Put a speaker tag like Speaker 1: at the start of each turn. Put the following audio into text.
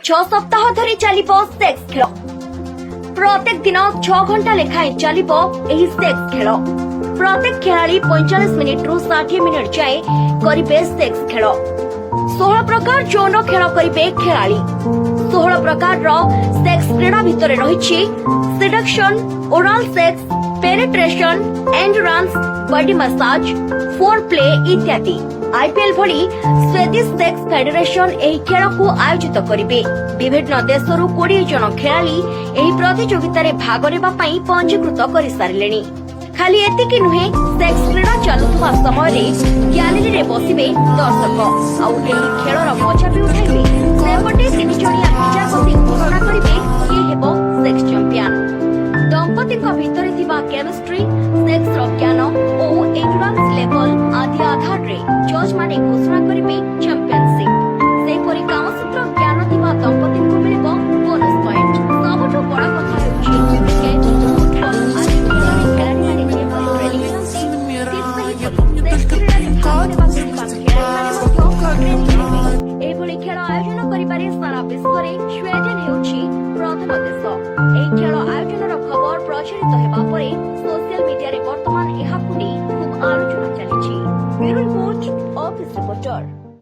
Speaker 1: 6 सप्ताह धरी चलिबो सेक्स खेल। प्रत्येक दिन 6 घंटा लेखाएं चलिबो एही सेक्स खेल। प्रत्येक खिलाड़ी 45 मिनिट रु 60 मिनिट जाए करिबे सेक्स खेल। 16 प्रकार यौन खेल करिबे खिलाड़ी। 16 प्रकार रो सेक्स क्रीड़ा भितरे रहिछि seduction, oral sex, penetration, endurance, body massage, foreplay इत्यादि। आईपीएल भली स्वेदिश सेक्स फेडरेशन एही खेल को आयोजित करिबे। विभिन्न देशरू 20 जन खिलाड़ी एही प्रतियोगिता रे भाग नेबा पई पंजीकृत करि सारिलेनी। खाली एतिकी नुहे, सेक्स क्रीड़ा चलुवा समय रे गैलरी रे बसिबे दर्शक आउ एही खेलर मजा भी उठाइबे। सेपटे 3 जणिया विचारपति घोषणा करिबे किए हेबो सेक्स चैंपियन। दंपति भितर थिबा केमिस्ट्री, सेक्स रो ज्ञान और एंडुरेंस लेवल आदि आधार रे जज माने घोषणा करिबे चैंपियनशिप। सेपरि कामसूत्र ज्ञान थिबा दंपति को मिलिबो बोनस पॉइंट। सबठो बड़ा कथा हेउछि क्रिकेट, फुटबॉल आदि खेलाड़ी माने जेपरि ट्रेनिंग एभଳି ଖେଳ ଆୟୋଜନ କରିବାରେ ସାରା ବିଶ୍ୱରେ ସ୍ୱିଡେନ ହେଉଛି ପ୍ରଥମ ଦେଶ। ଏହି ଖେଳ ଆୟୋଜନର ଖବର ପ୍ରଚାରିତ ହେବା ପରେ